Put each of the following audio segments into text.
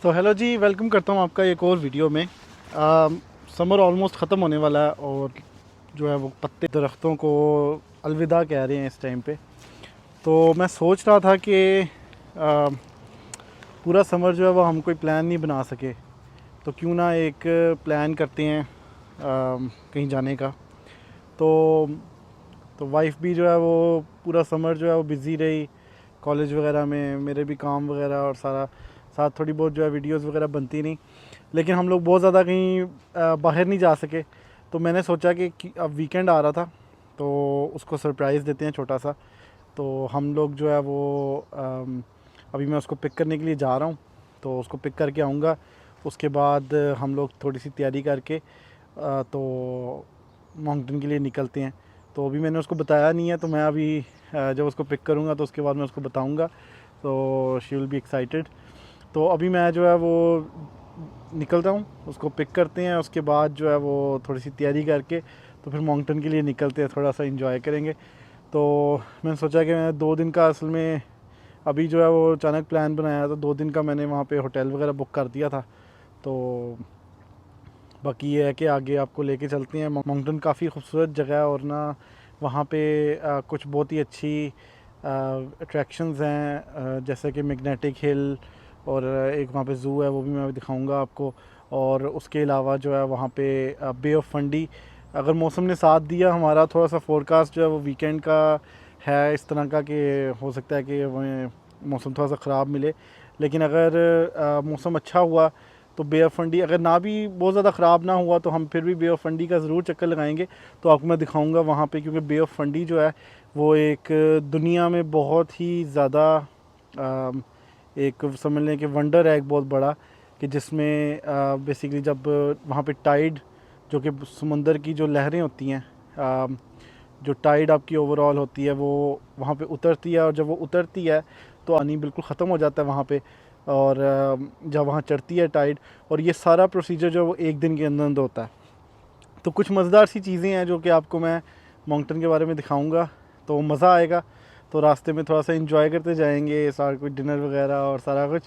तो हेलो जी, वेलकम करता हूँ आपका एक और वीडियो में। समर ऑलमोस्ट ख़त्म होने वाला है और जो है वो पत्ते दरख्तों को अलविदा कह रहे हैं इस टाइम पे। तो मैं सोच रहा था कि आ, पूरा समर जो है वो हम कोई प्लान नहीं बना सके, तो क्यों ना एक प्लान करते हैं कहीं जाने का। तो वाइफ भी जो है वो पूरा समर जो है वो बिज़ी रही कॉलेज वगैरह में, मेरे भी काम वगैरह और सारा साथ थोड़ी बहुत जो है वीडियोस वगैरह बनती नहीं, लेकिन हम लोग बहुत ज़्यादा कहीं बाहर नहीं जा सके। तो मैंने सोचा कि अब वीकेंड आ रहा था तो उसको सरप्राइज़ देते हैं छोटा सा। तो हम लोग जो है वो अभी मैं उसको पिक करने के लिए जा रहा हूँ, तो उसको पिक करके आऊँगा। उसके बाद हम लोग थोड़ी सी तैयारी करके तो माउंटेन के लिए निकलते हैं। तो अभी मैंने उसको बताया नहीं है, तो मैं अभी जब उसको पिक करूँगा तो उसके बाद मैं उसको बताऊँगा, तो शी विल बी एक्साइटेड। तो अभी मैं जो है वो निकलता हूँ, उसको पिक करते हैं, उसके बाद जो है वो थोड़ी सी तैयारी करके तो फिर माउंटेन के लिए निकलते हैं, थोड़ा सा इंजॉय करेंगे। तो मैंने सोचा कि मैं 2 दिन का असल में अभी जो है वो अचानक प्लान बनाया, तो 2 दिन का मैंने वहाँ पे होटल वगैरह बुक कर दिया था। तो बाकी ये है कि आगे आपको लेके चलते हैं। माउंटेन काफ़ी खूबसूरत जगह है और ना वहाँ पे कुछ बहुत ही अच्छी अट्रैक्शंस हैं, जैसे कि मैग्नेटिक हिल, और एक वहाँ पे ज़ू है, वो भी मैं दिखाऊंगा आपको। और उसके अलावा जो है वहाँ पे बे ऑफ फंडी, अगर मौसम ने साथ दिया, हमारा थोड़ा सा फोरकास्ट जो है वो वीकेंड का है इस तरह का कि हो सकता है कि मौसम थोड़ा सा ख़राब मिले, लेकिन अगर मौसम अच्छा हुआ तो बे ऑफ फंडी, अगर ना भी बहुत ज़्यादा ख़राब ना हुआ तो हम फिर भी बे ऑफ फंडी का ज़रूर चक्कर लगाएंगे। तो आपको मैं दिखाऊंगा वहाँ पे, क्योंकि बे ऑफ फंडी जो है वो एक दुनिया में बहुत ही ज़्यादा एक समझ लें कि वंडर है एक बहुत बड़ा, कि जिसमें बेसिकली जब वहाँ पे टाइड, जो कि समंदर की जो लहरें होती हैं, जो टाइड आपकी ओवरऑल होती है वो वहाँ पे उतरती है, और जब वो उतरती है तो पानी बिल्कुल ख़त्म हो जाता है वहाँ पे, और जब वहाँ चढ़ती है टाइड, और ये सारा प्रोसीजर जो है वो एक दिन के अंदर होता है। तो कुछ मज़ेदार सी चीज़ें हैं जो कि आपको मैं माउंटेन के बारे में दिखाऊंगा, तो मज़ा आएगा। तो रास्ते में थोड़ा सा इंजॉय करते जाएंगे, सारा कुछ डिनर वगैरह और सारा कुछ।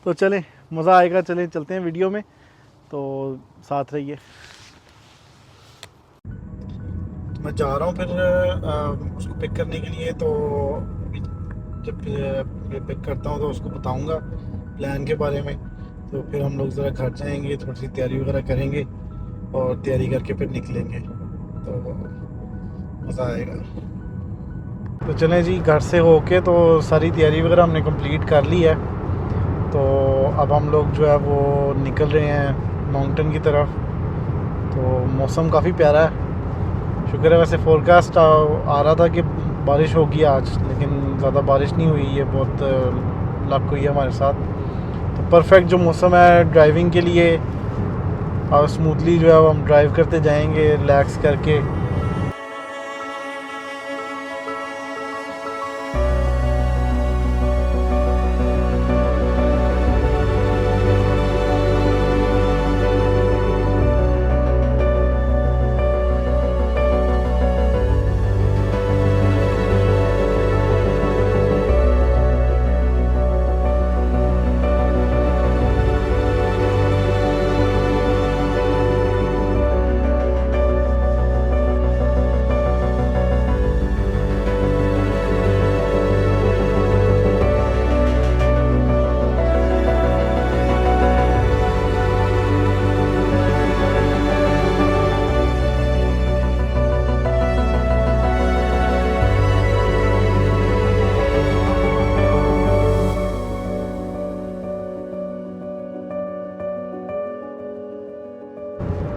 तो चलें, मज़ा आएगा, चलें चलते हैं वीडियो में, तो साथ रहिए। मैं जा रहा हूँ फिर उसको पिक करने के लिए। तो जब पिक करता हूँ तो उसको बताऊँगा प्लान के बारे में। तो फिर हम लोग ज़रा घर जाएंगे, थोड़ी सी तैयारी वगैरह करेंगे और तैयारी करके फिर निकलेंगे, तो मज़ा आएगा। तो चलें जी, घर से होके तो सारी तैयारी वगैरह हमने कंप्लीट कर ली है। तो अब हम लोग जो है वो निकल रहे हैं माउंटेन की तरफ। तो मौसम काफ़ी प्यारा है, शुक्र है। वैसे फोरकास्ट आ रहा था कि बारिश होगी आज, लेकिन ज़्यादा बारिश नहीं हुई है, बहुत लक हुई है हमारे साथ। तो परफेक्ट जो मौसम है ड्राइविंग के लिए, और स्मूथली जो है वो हम ड्राइव करते जाएंगे रिलैक्स करके।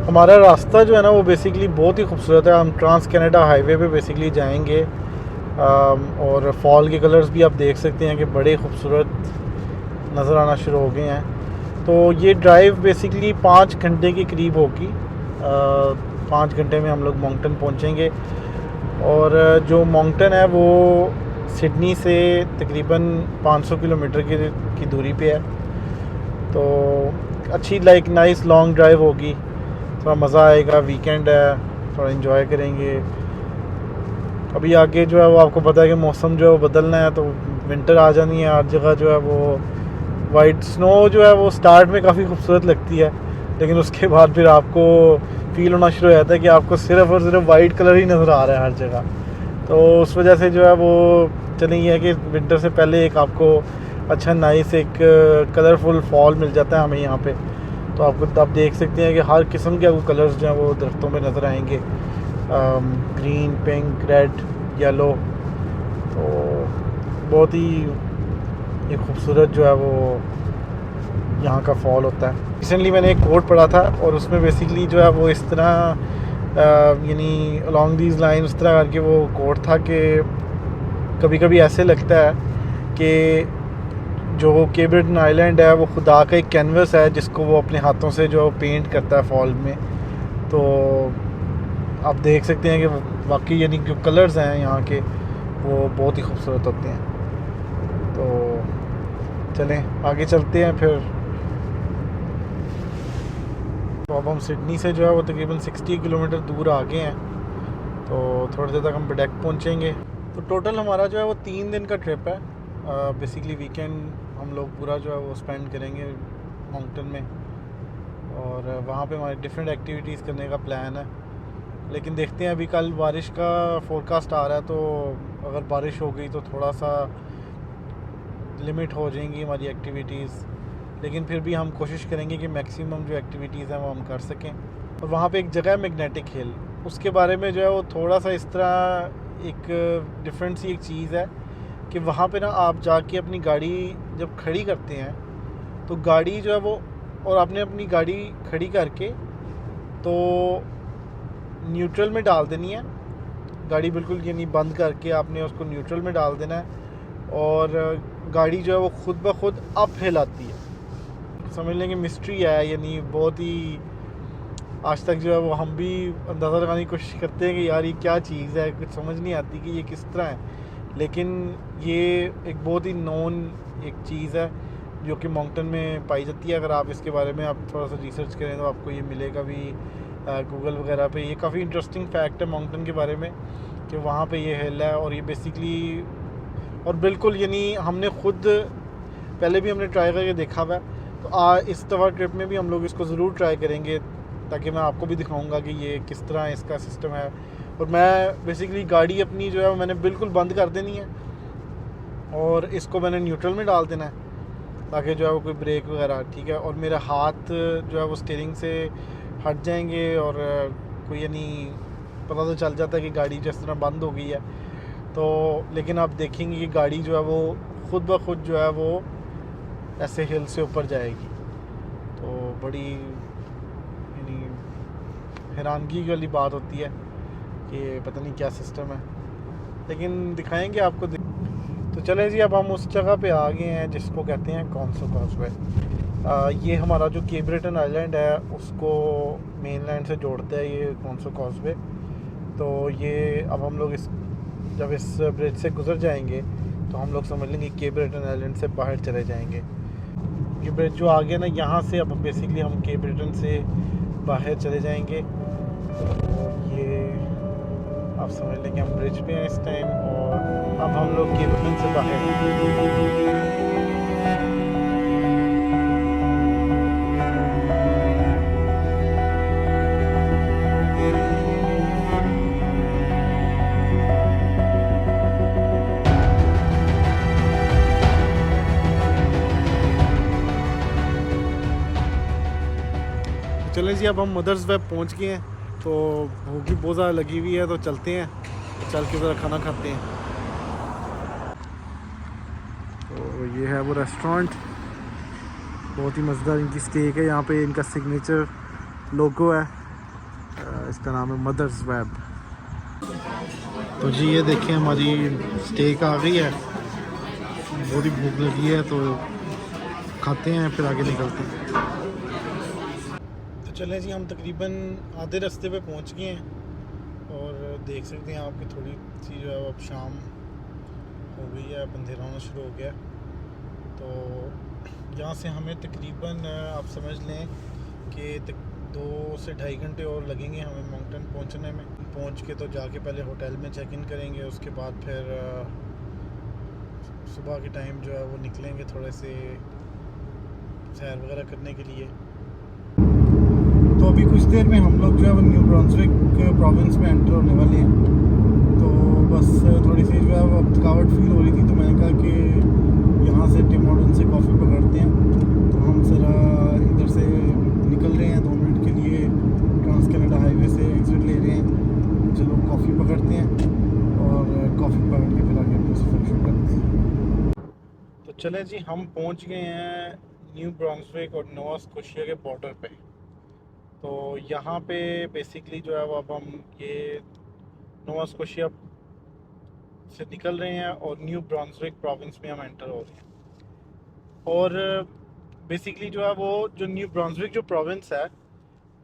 हमारा रास्ता जो है ना वो बेसिकली बहुत ही खूबसूरत है। हम ट्रांस कनाडा हाईवे पे बेसिकली जाएंगे, और फॉल के कलर्स भी आप देख सकते हैं कि बड़े खूबसूरत नज़र आना शुरू हो गए हैं। तो ये ड्राइव बेसिकली 5 घंटे के करीब होगी। 5 घंटे में हम लोग माउंटेन पहुंचेंगे, और जो माउंटेन है वो सिडनी से तकरीबन 500 किलोमीटर की दूरी पे है। तो अच्छी लाइक नाइस लॉन्ग ड्राइव होगी, थोड़ा मज़ा आएगा, वीकेंड है, थोड़ा इन्जॉय करेंगे। अभी आगे जो है वो आपको पता है कि मौसम जो है वो बदलना है, तो विंटर आ जानी है हर जगह जो है वो, वाइट स्नो जो है वो स्टार्ट में काफ़ी खूबसूरत लगती है, लेकिन उसके बाद फिर आपको फील होना शुरू हो जाता है कि आपको सिर्फ और सिर्फ वाइट कलर ही नज़र आ रहा है हर जगह। तो उस वजह से जो है वो चलिए ये है कि विंटर से पहले एक आपको अच्छा नाइस एक कलरफुल फॉल मिल जाता है हमें यहाँ पे। तो आप देख सकते हैं कि हर किस्म के आपको कलर्स जो हैं वो दरख्तों में नज़र आएंगे, ग्रीन, पिंक, रेड, येलो। तो बहुत ही एक खूबसूरत जो है वो यहाँ का फॉल होता है। रिसेंटली मैंने एक कोट पढ़ा था और उसमें बेसिकली जो है वो इस तरह यानी अलॉन्ग दीज लाइन उस तरह करके वो कोट था कि कभी कभी ऐसे लगता है कि जो केप ब्रिटेन आइलैंड है वो खुदा का एक कैनवस है जिसको वो अपने हाथों से जो पेंट करता है फॉल में। तो आप देख सकते हैं कि वाकई यानी जो कलर्स हैं यहाँ के वो बहुत ही खूबसूरत होते हैं। तो चलें आगे चलते हैं फिर। तो अब हम सिडनी से जो है वो तकरीबन 60 किलोमीटर दूर आ गए हैं, तो थोड़ी देर तक हम बडेक पहुँचेंगे। तो टोटल हमारा जो है वो 3 दिन का ट्रिप है। बेसिकली वीकेंड हम लोग पूरा जो है वो स्पेंड करेंगे माउंटेन में, और वहाँ पे हमारे डिफरेंट एक्टिविटीज़ करने का प्लान है। लेकिन देखते हैं, अभी कल बारिश का फोरकास्ट आ रहा है, तो अगर बारिश हो गई तो थोड़ा सा लिमिट हो जाएंगी हमारी एक्टिविटीज़, लेकिन फिर भी हम कोशिश करेंगे कि मैक्सिमम जो एक्टिविटीज़ हैं वो हम कर सकें। और वहाँ पे एक जगह है मैग्नेटिक हिल, उसके बारे में जो है वो थोड़ा सा इस तरह एक डिफरेंट सी एक चीज़ है कि वहाँ पे ना आप जाके अपनी गाड़ी जब खड़ी करते हैं तो गाड़ी जो है वो, और आपने अपनी गाड़ी खड़ी करके तो न्यूट्रल में डाल देनी है गाड़ी, बिल्कुल यानी बंद करके आपने उसको न्यूट्रल में डाल देना है, और गाड़ी जो है वो खुद ब खुद अप हिल आती है। समझ लेंगे मिस्ट्री है, यानी बहुत ही आज तक जो है वो हम भी अंदाज़ा लगाने की कोशिश करते हैं कि यार ये क्या चीज़ है, कुछ समझ नहीं आती कि ये किस तरह है। लेकिन ये एक बहुत ही नोन एक चीज़ है जो कि माउंटेन में पाई जाती है। अगर आप इसके बारे में आप थोड़ा सा रिसर्च करें तो आपको ये मिलेगा भी गूगल वगैरह पे। ये काफ़ी इंटरेस्टिंग फैक्ट है माउंटेन के बारे में कि वहाँ पे ये हिल है, और ये बेसिकली और बिल्कुल यानी हमने खुद पहले भी हमने ट्राई करके देखा हुआ है। तो इस दफ़ा ट्रिप में भी हम लोग इसको ज़रूर ट्राई करेंगे, ताकि मैं आपको भी दिखाऊंगा कि ये किस तरह इसका सिस्टम है। और मैं बेसिकली गाड़ी अपनी जो है मैंने बिल्कुल बंद कर देनी है और इसको मैंने न्यूट्रल में डाल देना है ताकि जो है वो कोई ब्रेक वगैरह, ठीक है, और मेरा हाथ जो है वो स्टीयरिंग से हट जाएंगे और कोई यानी पता तो चल जाता है कि गाड़ी जिस तरह बंद हो गई है। तो लेकिन आप देखेंगे कि गाड़ी जो है वो खुद ब खुद जो है वो ऐसे हिल से ऊपर जाएगी। तो बड़ी यानी हैरानगी वाली बात होती है कि पता नहीं क्या सिस्टम है, लेकिन दिखाएंगे आपको। तो चलें जी, अब हम उस जगह पे आ गए हैं जिसको कहते हैं कॉन्सो कॉजवे। ये हमारा जो केप ब्रिटेन आइलैंड है उसको मेनलैंड से जोड़ता है ये कॉन्सो कॉजवे। तो ये अब हम लोग जब इस ब्रिज से गुजर जाएंगे तो हम लोग समझ लेंगे केप ब्रिटेन आइलैंड से बाहर चले जाएंगे। ये ब्रिज जो आगे ना यहाँ से अब बेसिकली हम केप ब्रिटेन से बाहर चले जाएंगे। तो ये आप समझ लेंगे हम ब्रिज पे हैं इस टाइम, और अब हम लोग केप ब्रिटेन से बाहर। चलें जी, अब हम मदर्स वेब पहुंच गए हैं, तो भूख भी बहुत ज़्यादा लगी हुई है, तो चलते हैं, चल के ज़रा खाना खाते हैं। तो ये है वो रेस्टोरेंट, बहुत ही मज़ेदार इनकी स्टेक है। यहाँ पे इनका सिग्नेचर लोगो है, इसका नाम है मदर्स वेब। तो जी ये देखें हमारी स्टेक आ गई है, बहुत ही भूख लगी है, तो खाते हैं फिर आगे निकलते हैं। चलें जी, हम तकरीबन आधे रास्ते पे पहुंच गए हैं, और देख सकते हैं आपकी थोड़ी सी जो है अब शाम हो गई है, अंधेरा होना शुरू हो गया। तो यहाँ से हमें तकरीबन आप समझ लें कि 2 से ढाई घंटे और लगेंगे हमें माउंटेन पहुँचने में। पहुँच के तो जाके पहले होटल में चेक इन करेंगे, उसके बाद फिर सुबह के टाइम जो है वो निकलेंगे थोड़े से सैर वगैरह करने के लिए। तो अभी कुछ देर में हम लोग जो है वो न्यू ब्रांसविक प्रोविंस में एंटर होने वाले हैं। तो बस थोड़ी सी जो है वो थकावट फील हो रही थी, तो मैंने कहा कि यहाँ से टिम हॉर्टन से कॉफ़ी पकड़ते हैं। तो हम ज़रा इधर से निकल रहे हैं 2 मिनट के लिए, ट्रांस कनाडा हाईवे से एग्ज़िट ले रहे हैं। चलो कॉफ़ी पकड़ते हैं और कॉफ़ी पकड़ के फिर आगे अपना सफ़र शुरू करते हैं। तो चलें जी, हम पहुँच गए हैं न्यू ब्रांसविक और नोवा स्कोशिया के बॉर्डर पे। तो यहाँ पे बेसिकली जो है वो अब हम ये नोवा स्कोशिया से निकल रहे हैं और न्यू ब्रांसविक प्रोविंस में हम एंटर हो रहे हैं। और बेसिकली जो है वो जो न्यू ब्रांसविक जो प्रोविंस है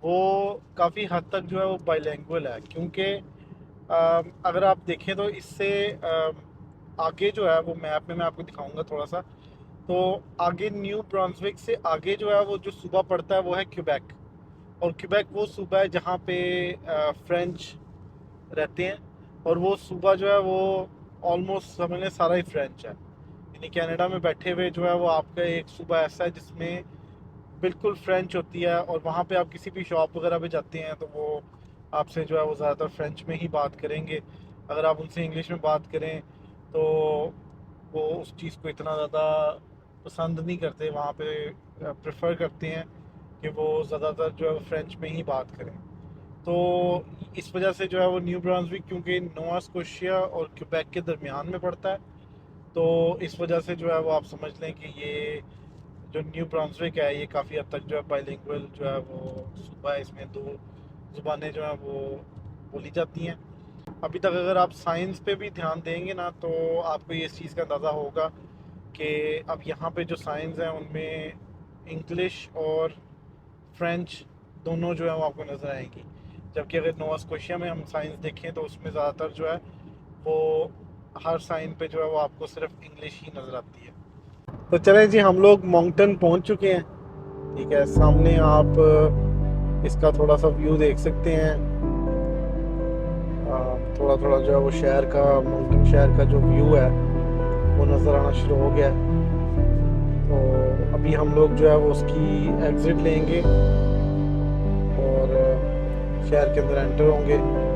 वो काफ़ी हद तक जो है वो बाइलिंगुअल है, क्योंकि अगर आप देखें तो इससे आगे जो है वो मैप में मैं आपको दिखाऊंगा थोड़ा सा। तो आगे न्यू ब्रांसविक से आगे जो है वो जो सूबा पड़ता है वो है क्यूबेक। और क्यूबेक वो सूबा है जहाँ पे फ्रेंच रहते हैं, और वो सूबा जो है वो ऑलमोस्ट समझ लें सारा ही फ्रेंच है। यानी कनाडा में बैठे हुए जो है वो आपका एक सूबा ऐसा है जिसमें बिल्कुल फ्रेंच होती है, और वहाँ पे आप किसी भी शॉप वगैरह पे जाते हैं तो वो आपसे जो है वो ज़्यादातर फ्रेंच में ही बात करेंगे। अगर आप उनसे इंग्लिश में बात करें तो वो उस चीज़ को इतना ज़्यादा पसंद नहीं करते, वहाँ पे प्रेफर करते हैं कि वो ज़्यादातर जो है वो फ्रेंच में ही बात करें। तो इस वजह से जो है वो न्यू ब्रांसविक क्योंकि नोवा स्कोशिया और क्यूबेक के दरमियान में पड़ता है, तो इस वजह से जो है वो आप समझ लें कि ये जो न्यू ब्रांसविक है ये काफ़ी हद तक जो है बाइलिंगुअल जो है वो सूबा है। इसमें 2 ज़ुबानें जो हैं वो बोली जाती हैं। अभी तक अगर आप साइंस पे भी ध्यान देंगे ना तो आपको ये इस चीज़ का अंदाज़ा होगा कि अब यहाँ पे जो साइंस हैं उनमें इंग्लिश और फ्रेंच दोनों जो है वो आपको नज़र आएंगी। जबकि अगर नोवा स्कोशिया में हम साइंस देखें तो उसमें ज़्यादातर जो है वो हर साइन पे जो है वो आपको सिर्फ इंग्लिश ही नज़र आती है। तो चलें जी, हम लोग मॉन्गटन पहुंच चुके हैं। ठीक है, सामने आप इसका थोड़ा सा व्यू देख सकते हैं। थोड़ा थोड़ा जो है वो शहर का, मॉन्गटन शहर का जो व्यू है वो नज़र आना शुरू हो गया है। तो अभी हम लोग जो है वो उसकी एग्ज़िट लेंगे और शहर के अंदर एंटर होंगे।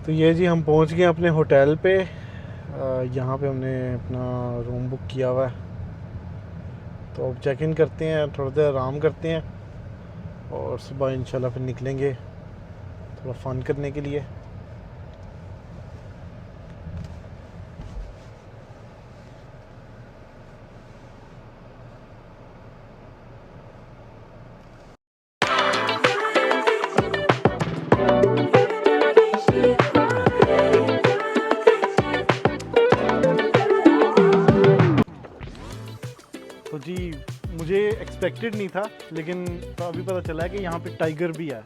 तो ये जी हम पहुंच गए अपने होटल पे। यहाँ पे हमने अपना रूम बुक किया हुआ है। तो अब चेक इन करते हैं, थोड़ा देर आराम करते हैं और सुबह इंशाल्लाह फिर निकलेंगे थोड़ा फ़न करने के लिए। तो जी मुझे एक्सपेक्टेड नहीं था, लेकिन तो अभी पता चला है कि यहाँ पे टाइगर भी है।